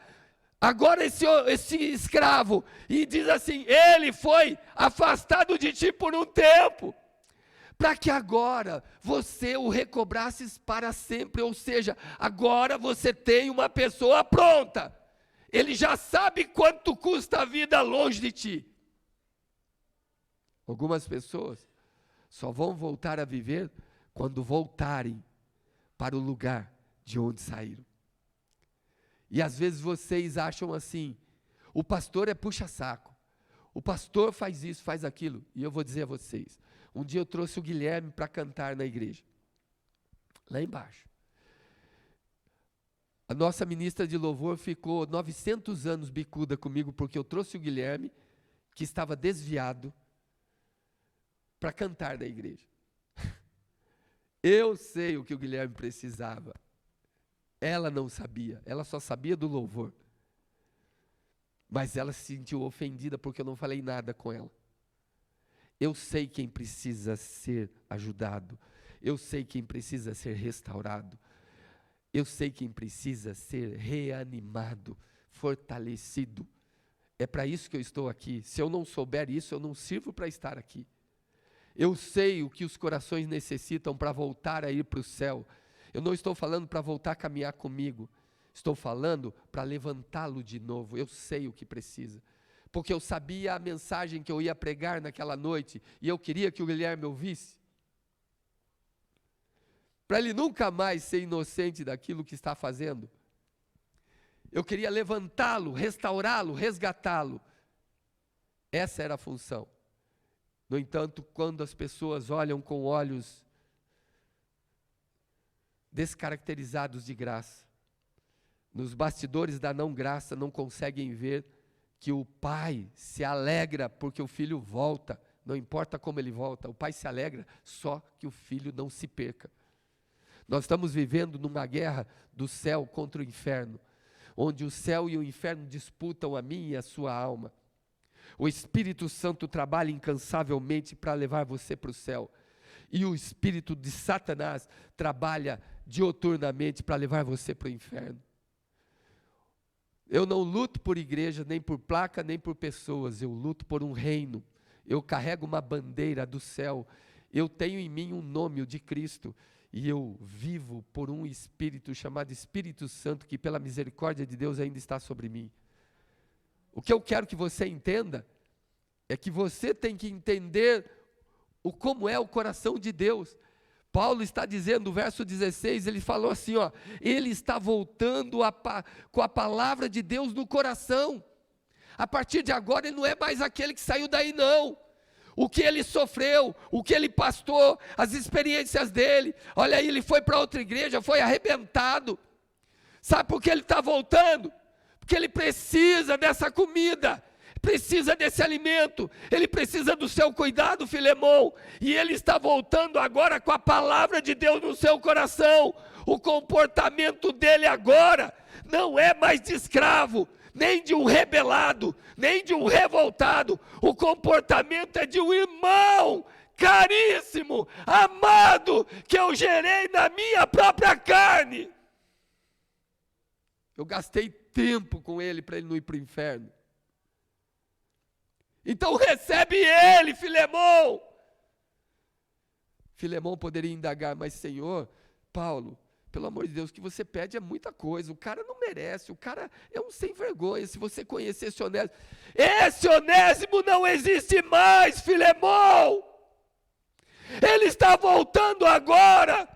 agora esse escravo, e diz assim: ele foi afastado de ti por um tempo, para que agora você o recobrasses para sempre, ou seja, agora você tem uma pessoa pronta, ele já sabe quanto custa a vida longe de ti. Algumas pessoas só vão voltar a viver quando voltarem para o lugar de onde saíram. E às vezes vocês acham assim: o pastor é puxa-saco, o pastor faz isso, faz aquilo. E eu vou dizer a vocês, um dia eu trouxe o Guilherme para cantar na igreja, lá embaixo. A nossa ministra de louvor ficou 900 anos bicuda comigo, porque eu trouxe o Guilherme, que estava desviado, para cantar na igreja. Eu sei o que o Guilherme precisava. Ela não sabia, ela só sabia do louvor. Mas ela se sentiu ofendida porque eu não falei nada com ela. Eu sei quem precisa ser ajudado. Eu sei quem precisa ser restaurado. Eu sei quem precisa ser reanimado, fortalecido. É para isso que eu estou aqui. Se eu não souber isso, eu não sirvo para estar aqui. Eu sei o que os corações necessitam para voltar a ir para o céu. Eu não estou falando para voltar a caminhar comigo. Estou falando para levantá-lo de novo. Eu sei o que precisa. Porque eu sabia a mensagem que eu ia pregar naquela noite. E eu queria que o Guilherme ouvisse. Para ele nunca mais ser inocente daquilo que está fazendo. Eu queria levantá-lo, restaurá-lo, resgatá-lo. Essa era a função. No entanto, quando as pessoas olham com olhos descaracterizados de graça, nos bastidores da não graça, não conseguem ver que o pai se alegra porque o filho volta, não importa como ele volta, o pai se alegra só que o filho não se perca. Nós estamos vivendo numa guerra do céu contra o inferno, onde o céu e o inferno disputam a minha e a sua alma. O Espírito Santo trabalha incansavelmente para levar você para o céu, e o espírito de Satanás trabalha dioturnamente para levar você para o inferno. Eu não luto por igreja, nem por placa, nem por pessoas, eu luto por um reino. Eu carrego uma bandeira do céu, eu tenho em mim um nome, o de Cristo, e eu vivo por um Espírito chamado Espírito Santo, que pela misericórdia de Deus ainda está sobre mim. O que eu quero que você entenda, é que você tem que entender como é o coração de Deus. Paulo está dizendo, no verso 16, ele falou assim, ele está voltando com a palavra de Deus no coração. A partir de agora ele não é mais aquele que saiu daí não. O que ele sofreu, o que ele pastou, as experiências dele. Olha aí, ele foi para outra igreja, foi arrebentado. Sabe por que ele está voltando? Porque ele precisa dessa comida, precisa desse alimento, ele precisa do seu cuidado, Filemão. E ele está voltando agora com a palavra de Deus no seu coração. O comportamento dele agora não é mais de escravo, nem de um rebelado, nem de um revoltado. O comportamento é de um irmão caríssimo, amado, que eu gerei na minha própria carne. Eu gastei tempo com ele para ele não ir para o inferno. Então recebe ele, Filemão. Filemão poderia indagar, mas Senhor, Paulo, pelo amor de Deus, o que você pede é muita coisa, o cara não merece, o cara é um sem vergonha. Se você conhecesse Onésimo, esse Onésimo não existe mais, Filemão. Ele está voltando agora,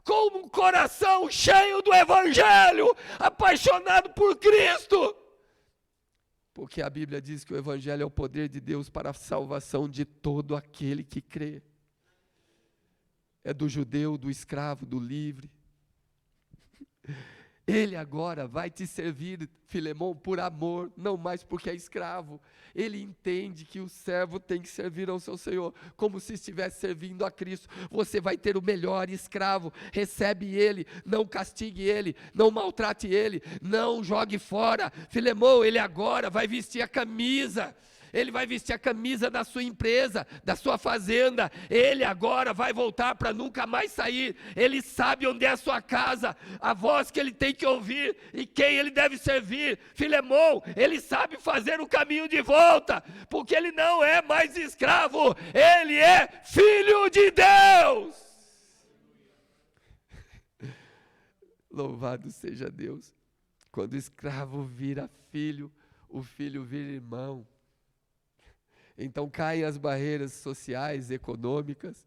com um coração cheio do Evangelho, apaixonado por Cristo. Porque a Bíblia diz que o Evangelho é o poder de Deus para a salvação de todo aquele que crê. É do judeu, do escravo, do livre. Ele agora vai te servir, Filemão, por amor, não mais porque é escravo. Ele entende que o servo tem que servir ao seu Senhor, como se estivesse servindo a Cristo. Você vai ter o melhor escravo, recebe ele, não castigue ele, não maltrate ele, não jogue fora. Filemão, ele agora vai vestir a camisa. Ele vai vestir a camisa da sua empresa, da sua fazenda. Ele agora vai voltar para nunca mais sair. Ele sabe onde é a sua casa, a voz que ele tem que ouvir e quem ele deve servir. Filemão, ele sabe fazer o caminho de volta, porque ele não é mais escravo, ele é filho de Deus. Louvado seja Deus. Quando o escravo vira filho, o filho vira irmão. Então caem as barreiras sociais, econômicas,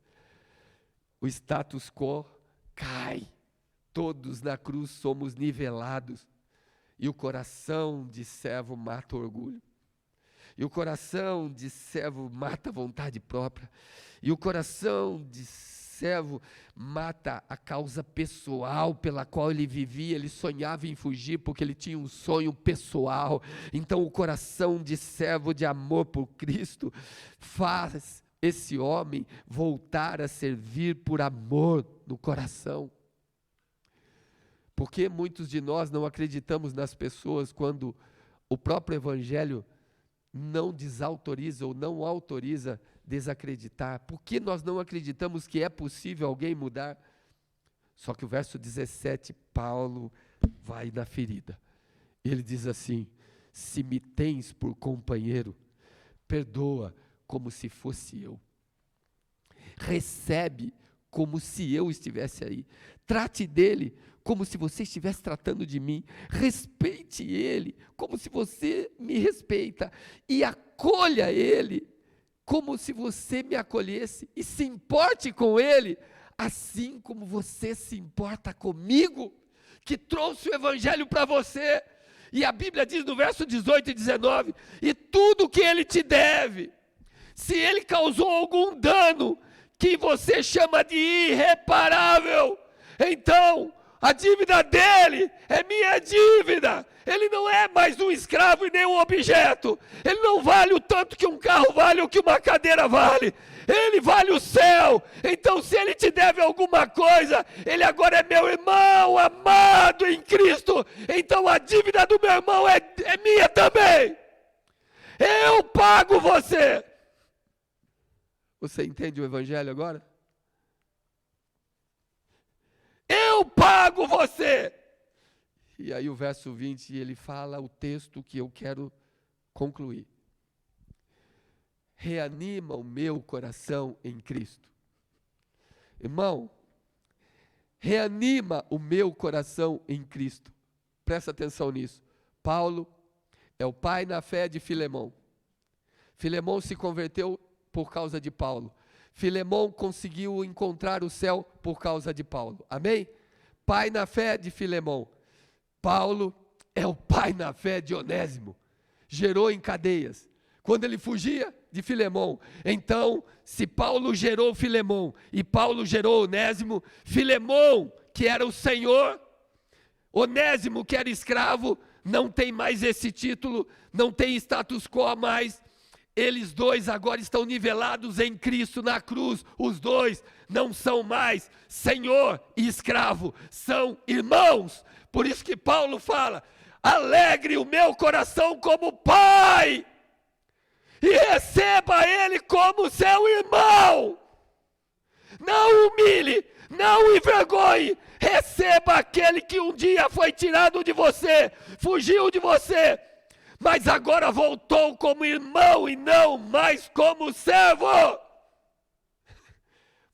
o status quo cai, todos na cruz somos nivelados, e o coração de servo mata o orgulho, e o coração de servo mata a vontade própria, e o coração de servo mata a causa pessoal pela qual ele vivia. Ele sonhava em fugir porque ele tinha um sonho pessoal. Então o coração de servo de amor por Cristo faz esse homem voltar a servir por amor no coração. Porque muitos de nós não acreditamos nas pessoas quando o próprio Evangelho não desautoriza ou não autoriza desacreditar? Por que nós não acreditamos que é possível alguém mudar? Só que o verso 17, Paulo vai na ferida. Ele diz assim: se me tens por companheiro, perdoa como se fosse eu. Recebe como se eu estivesse aí. Trate dele como se você estivesse tratando de mim. Respeite ele como se você me respeita. E acolha ele como se você me acolhesse. E se importe com ele assim como você se importa comigo, que trouxe o evangelho para você. E a Bíblia diz no verso 18 e 19: e tudo que ele te deve, se ele causou algum dano que você chama de irreparável, então a dívida dele é minha dívida. Ele não é mais um escravo e nem um objeto. Ele não vale o tanto que um carro vale ou que uma cadeira vale. Ele vale o céu. Então, se ele te deve alguma coisa, ele agora é meu irmão amado em Cristo. Então a dívida do meu irmão é minha também. Eu pago você. Você entende o evangelho agora? Eu pago você. E aí o verso 20, ele fala o texto que eu quero concluir. Reanima o meu coração em Cristo. Irmão, reanima o meu coração em Cristo. Presta atenção nisso. Paulo é o pai na fé de Filemão. Filemão se converteu por causa de Paulo. Filemão conseguiu encontrar o céu por causa de Paulo. Amém? Pai na fé de Filemão. Paulo é o pai na fé de Onésimo. Gerou em cadeias. Quando ele fugia de Filemão. Então, se Paulo gerou Filemão e Paulo gerou Onésimo, Filemão, que era o Senhor, Onésimo, que era escravo, não tem mais esse título, não tem status quo a mais. Eles dois agora estão nivelados em Cristo na cruz. Os dois não são mais senhor e escravo, são irmãos. Por isso que Paulo fala: alegre o meu coração como pai, e receba ele como seu irmão. Não humilhe, não envergonhe, receba aquele que um dia foi tirado de você, fugiu de você, mas agora voltou como irmão e não mais como servo.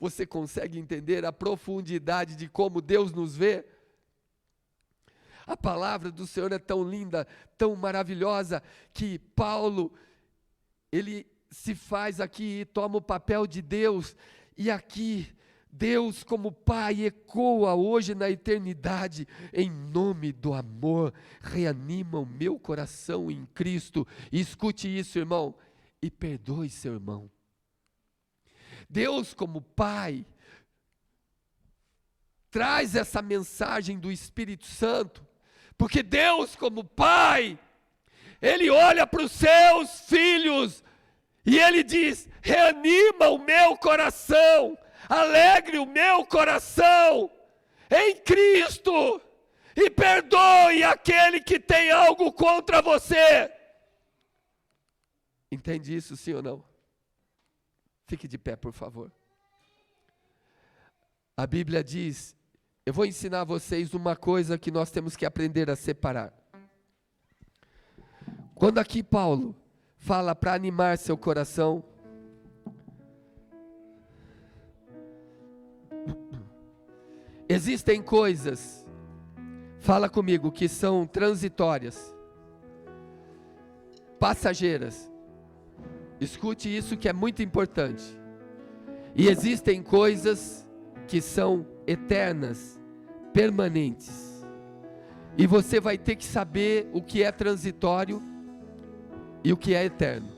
Você consegue entender a profundidade de como Deus nos vê? A palavra do Senhor é tão linda, tão maravilhosa, que Paulo, ele se faz aqui e toma o papel de Deus, e aqui Deus como Pai ecoa hoje na eternidade: em nome do amor, reanima o meu coração em Cristo. E escute isso, irmão, e perdoe seu irmão. Deus como Pai traz essa mensagem do Espírito Santo, Porque Deus, como Pai, Ele olha para os seus filhos e Ele diz: reanima o meu coração, alegre o meu coração em Cristo, e perdoe aquele que tem algo contra você. Entende isso, sim ou não? Fique de pé, por favor. A Bíblia diz, eu vou ensinar a vocês uma coisa que nós temos que aprender a separar. Quando aqui Paulo fala para animar seu coração, existem coisas, fala comigo, que são transitórias, passageiras. Escute isso que é muito importante. E existem coisas que são eternas, permanentes. E você vai ter que saber o que é transitório e o que é eterno.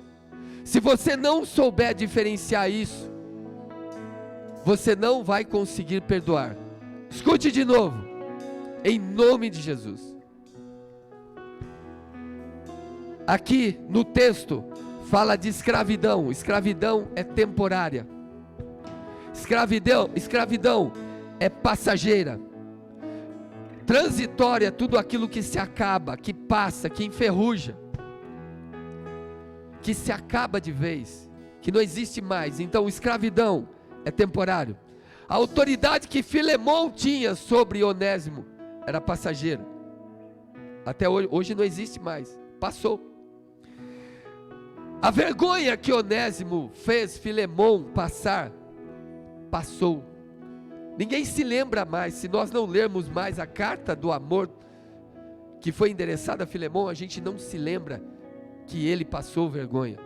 Se você não souber diferenciar isso, você não vai conseguir perdoar. Escute de novo, em nome de Jesus. Aqui no texto fala de escravidão. Escravidão é temporária. Escravidão é passageira. Transitória é tudo aquilo que se acaba, que passa, que enferruja, que se acaba de vez, que não existe mais. Então, escravidão é temporário. A autoridade que Filemão tinha sobre Onésimo era passageira. Até hoje não existe mais, passou. A vergonha que Onésimo fez Filemão passar, passou. Ninguém se lembra mais. Se nós não lermos mais a carta do amor que foi endereçada a Filemão, a gente não se lembra que ele passou vergonha.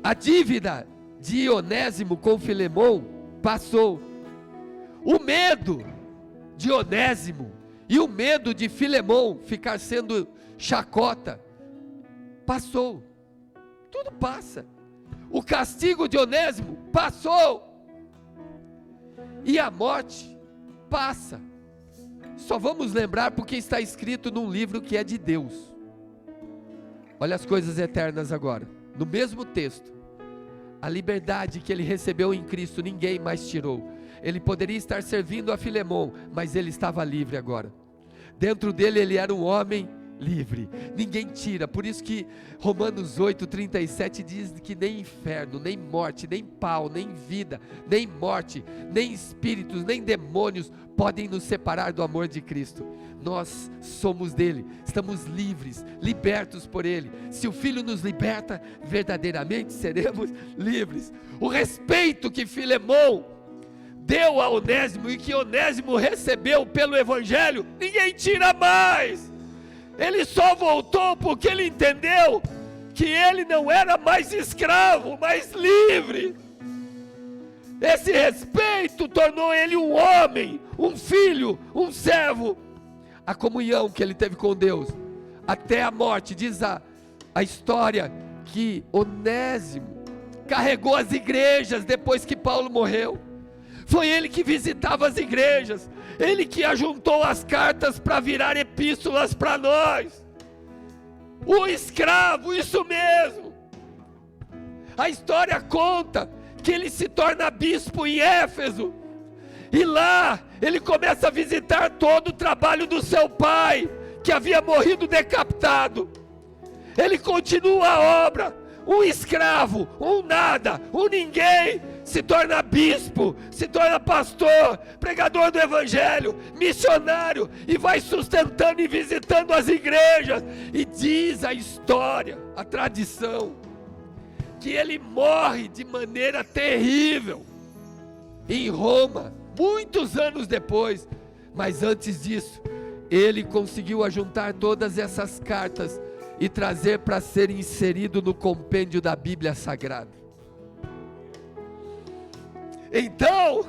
A dívida de Onésimo com Filemão passou. O medo de Onésimo e o medo de Filemão ficar sendo chacota passou. Tudo passa. O castigo de Onésimo passou. E a morte passa. Só vamos lembrar porque está escrito num livro que é de Deus. Olha as coisas eternas agora. No mesmo texto. A liberdade que ele recebeu em Cristo, ninguém mais tirou. Ele poderia estar servindo a Filemão, mas ele estava livre agora. Dentro dele ele era um homem livre, ninguém tira. Por isso que Romanos 8:37 diz que nem inferno, nem morte, nem pau, nem vida, nem morte, nem espíritos, nem demônios podem nos separar do amor de Cristo. Nós somos dele, estamos livres, libertos por ele. Se o Filho nos liberta, verdadeiramente seremos livres. O respeito que Filemão deu a Onésimo e que Onésimo recebeu pelo Evangelho, ninguém tira mais. Ele só voltou porque ele entendeu que ele não era mais escravo, mas livre. Esse respeito tornou ele um homem, um filho, um servo. A comunhão que ele teve com Deus, até a morte, diz a história que Onésimo carregou as igrejas depois que Paulo morreu. Foi ele que visitava as igrejas, ele que ajuntou as cartas para virar epístolas para nós. O escravo, isso mesmo. A história conta que ele se torna bispo em Éfeso, e lá ele começa a visitar todo o trabalho do seu pai, que havia morrido decapitado. Ele continua a obra. Um escravo, um nada, um ninguém, se torna bispo, se torna pastor, pregador do evangelho, missionário, e vai sustentando e visitando as igrejas. E diz a história, a tradição, que ele morre de maneira terrível em Roma, muitos anos depois. Mas antes disso, ele conseguiu ajuntar todas essas cartas e trazer para ser inserido no compêndio da Bíblia Sagrada. Então,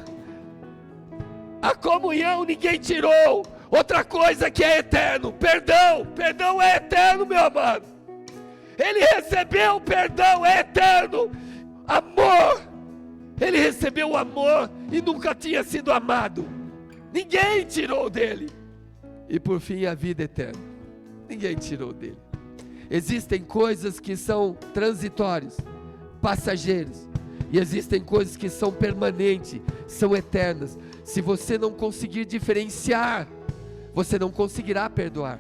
a comunhão ninguém tirou. Outra coisa que é eterno, perdão é eterno, meu amado. Ele recebeu perdão, é eterno. Amor, ele recebeu amor e nunca tinha sido amado. Ninguém tirou dele. e por fim a vida eterna. Ninguém tirou dele. Existem coisas que são transitórias, passageiras, e existem coisas que são permanentes, são eternas. Se você não conseguir diferenciar, você não conseguirá perdoar.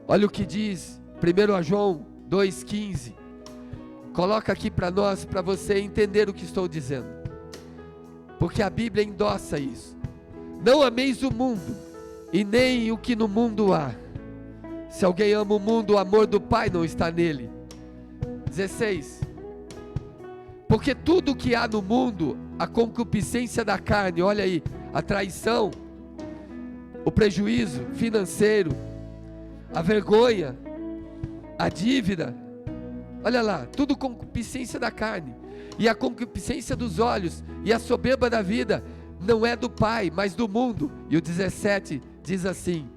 Olha o que diz 1 João 2,15. Coloca aqui para nós, para você entender o que estou dizendo, porque a Bíblia endossa isso. Não ameis o mundo, e nem o que no mundo há. Se alguém ama o mundo, o amor do Pai não está nele. 16. Porque tudo que há no mundo, a concupiscência da carne, olha aí, a traição, o prejuízo financeiro, a vergonha, a dívida, olha lá, tudo concupiscência da carne, e a concupiscência dos olhos, e a soberba da vida, não é do Pai, mas do mundo. E o 17 diz assim: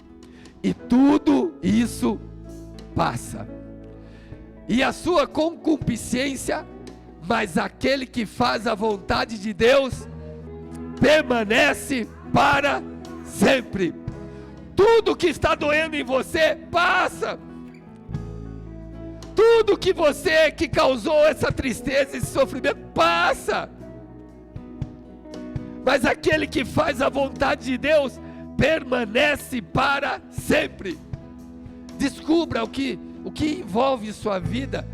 e tudo isso passa, e a sua concupiscência, mas aquele que faz a vontade de Deus permanece para sempre. Tudo que está doendo em você passa. Tudo que você que causou essa tristeza, esse sofrimento, passa. Mas aquele que faz a vontade de Deus permanece para sempre. Descubra o que envolve sua vida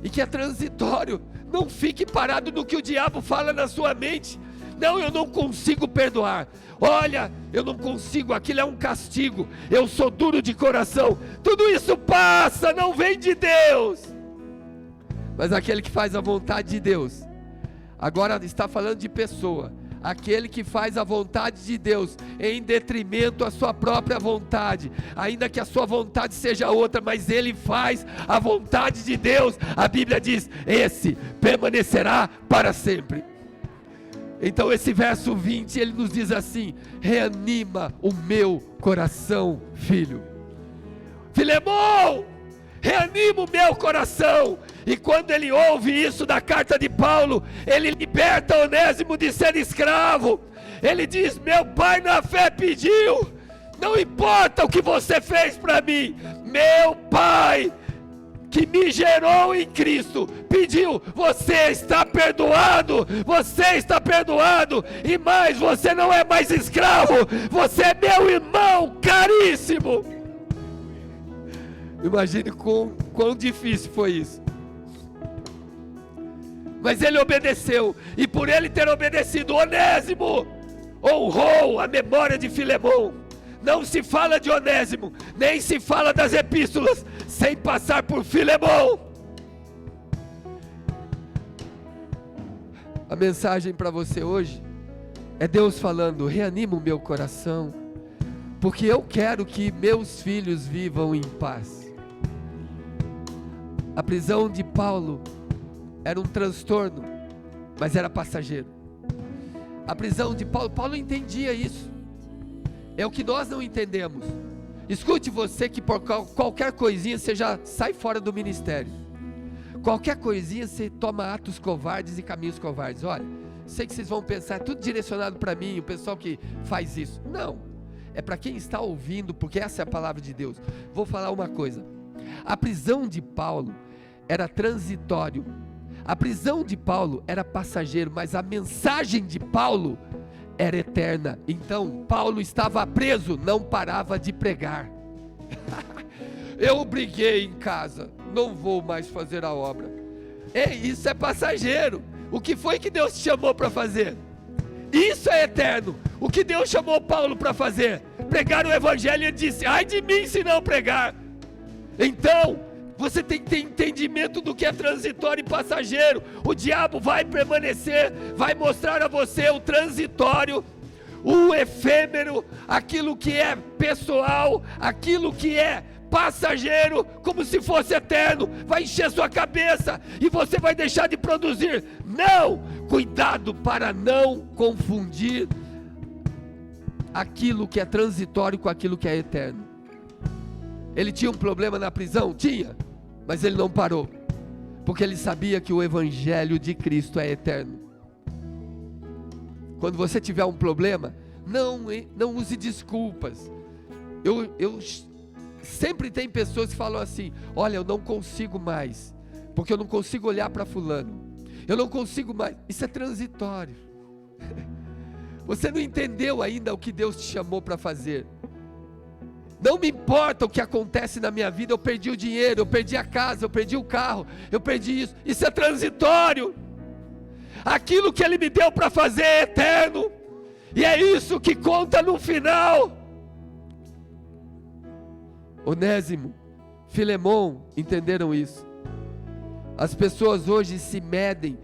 e que é transitório. Não fique parado no que o diabo fala na sua mente. Não, eu não consigo perdoar. Olha, eu não consigo, aquilo é um castigo. Eu sou duro de coração. Tudo isso passa, não vem de Deus. Mas aquele que faz a vontade de Deus, agora está falando de pessoa. Aquele que faz a vontade de Deus em detrimento à sua própria vontade, ainda que a sua vontade seja outra, mas ele faz a vontade de Deus, a Bíblia diz: esse permanecerá para sempre. Então esse verso 20, ele nos diz assim: reanima o meu coração, filho. Filemão, reanima o meu coração. E quando ele ouve isso da carta de Paulo, ele liberta Onésimo de ser escravo. Ele diz: meu pai na fé pediu, não importa o que você fez para mim, meu pai que me gerou em Cristo pediu, você está perdoado, e mais, você não é mais escravo, você é meu irmão caríssimo. Imagine quão difícil foi isso. Mas ele obedeceu, e por ele ter obedecido, Onésimo honrou a memória de Filemão. Não se fala de Onésimo, nem se fala das epístolas, sem passar por Filemão. A mensagem para você hoje é Deus falando: reanima o meu coração, porque eu quero que meus filhos vivam em paz. A prisão de Paulo era um transtorno, mas era passageiro. A prisão de Paulo entendia isso. É o que nós não entendemos. Escute, você que por qualquer coisinha você já sai fora do ministério. Qualquer coisinha você toma atos covardes e caminhos covardes. Olha, sei que vocês vão pensar, é tudo direcionado para mim, o pessoal que faz isso. Não, é para quem está ouvindo, porque essa é a palavra de Deus. Vou falar uma coisa: a prisão de Paulo era transitório. A prisão de Paulo era passageiro, mas a mensagem de Paulo era eterna. Então Paulo estava preso, não parava de pregar. Eu briguei em casa, não vou mais fazer a obra. Isso é passageiro. O que foi que Deus te chamou para fazer? Isso é eterno. O que Deus chamou Paulo para fazer? Pregar o evangelho. Ele disse: ai de mim se não pregar. Então você tem que ter entendimento do que é transitório e passageiro. O diabo vai permanecer, vai mostrar a você o transitório, o efêmero, aquilo que é pessoal, aquilo que é passageiro, como se fosse eterno. Vai encher sua cabeça e você vai deixar de produzir. Não! Cuidado para não confundir aquilo que é transitório com aquilo que é eterno. Ele tinha um problema na prisão? Tinha. Mas ele não parou, porque ele sabia que o evangelho de Cristo é eterno. Quando você tiver um problema, Não use desculpas. Eu sempre tem pessoas que falam assim: olha, eu não consigo mais, porque eu não consigo olhar para fulano, eu não consigo mais. Isso é transitório. Você não entendeu ainda o que Deus te chamou para fazer. Não me importa o que acontece na minha vida. Eu perdi o dinheiro, eu perdi a casa, eu perdi o carro, eu perdi isso. Isso é transitório. Aquilo que Ele me deu para fazer é eterno, e é isso que conta no final. Onésimo, Filemon entenderam isso. As pessoas hoje se medem,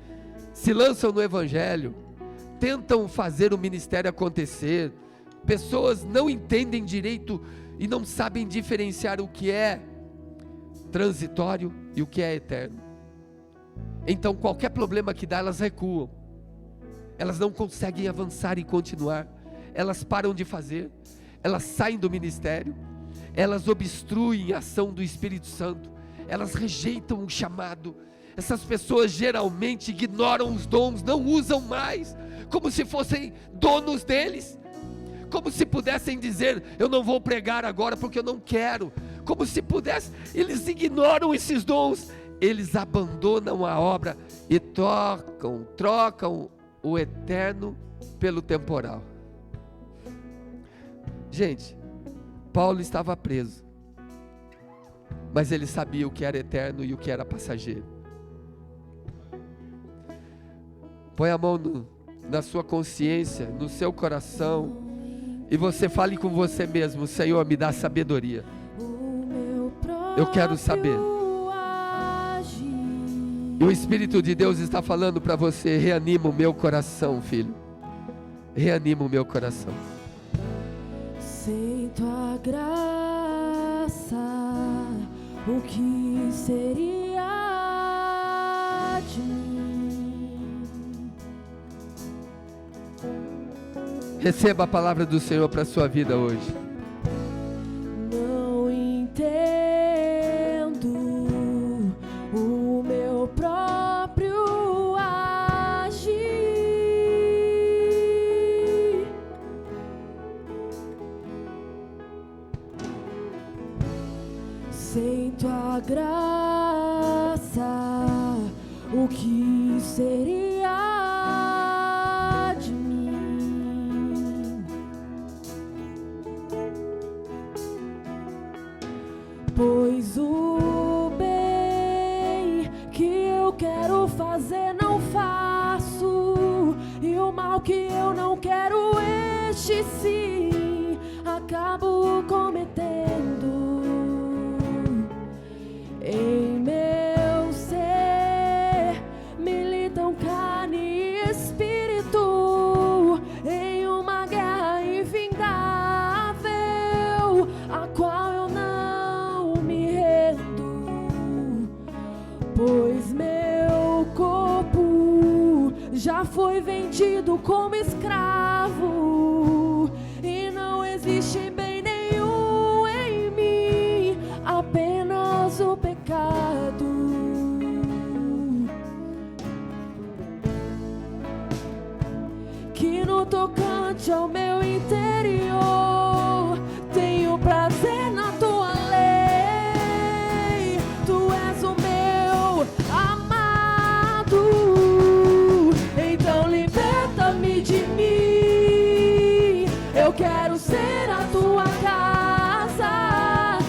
se lançam no Evangelho, tentam fazer o ministério acontecer. Pessoas não entendem direito e não sabem diferenciar o que é transitório e o que é eterno. Então qualquer problema que dá, elas recuam. Elas não conseguem avançar e continuar. Elas param de fazer. Elas saem do ministério. Elas obstruem a ação do Espírito Santo. Elas rejeitam o chamado. Essas pessoas geralmente ignoram os dons, não usam mais, como se fossem donos deles, como se pudessem dizer: eu não vou pregar agora porque eu não quero. Como se pudesse. Eles ignoram esses dons. Eles abandonam a obra e trocam o eterno pelo temporal. Gente, Paulo estava preso, mas ele sabia o que era eterno e o que era passageiro. Põe a mão na sua consciência, no seu coração, e você fale com você mesmo: Senhor, me dá sabedoria. Eu quero saber. E o Espírito de Deus está falando para você: reanima o meu coração, filho. Reanima o meu coração. Sem tua graça, o que seria de mim? Receba a palavra do Senhor para a sua vida hoje. Não entendo o meu próprio agir. Sem tua graça, o que seria de mim? Pois o bem que eu quero fazer não faço, e o mal que eu não quero, este sim acabo cometendo. Em meu ser militam carne e espírito, em uma guerra infindável, a qual eu não me rendo, pois meu corpo já foi vendido como escravo, e não existe bem nenhum em mim, apenas o pecado. Que no tocante ao meu interior, tenho prazer na tua lei. Tu és o meu amado, então liberta-me de mim. Eu quero ser a tua casa.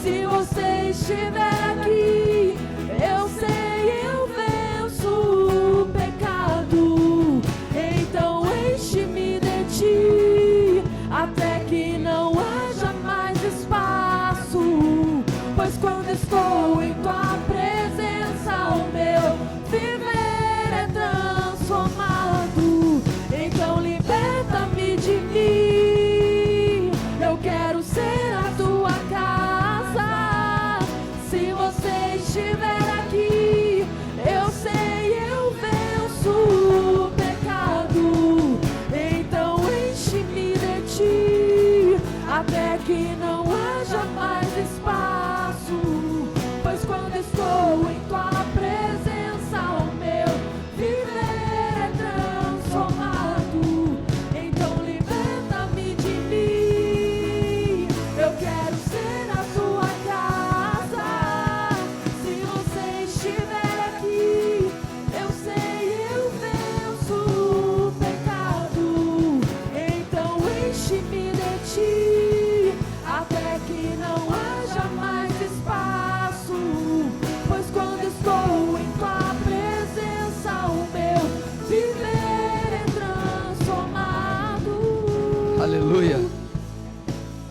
Se você estiver aqui, eu sei, eu venço o pecado. Então enche-me de ti, até que não haja mais espaço. Pois quando estou em tua presença, o meu viver é transformado. Então liberta-me de mim. Eu quero ser a tua casa. Se você estiver aqui, eu sei, eu venço o pecado. Então enche Aleluia.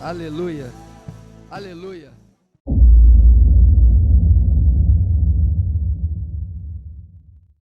Aleluia. Aleluia.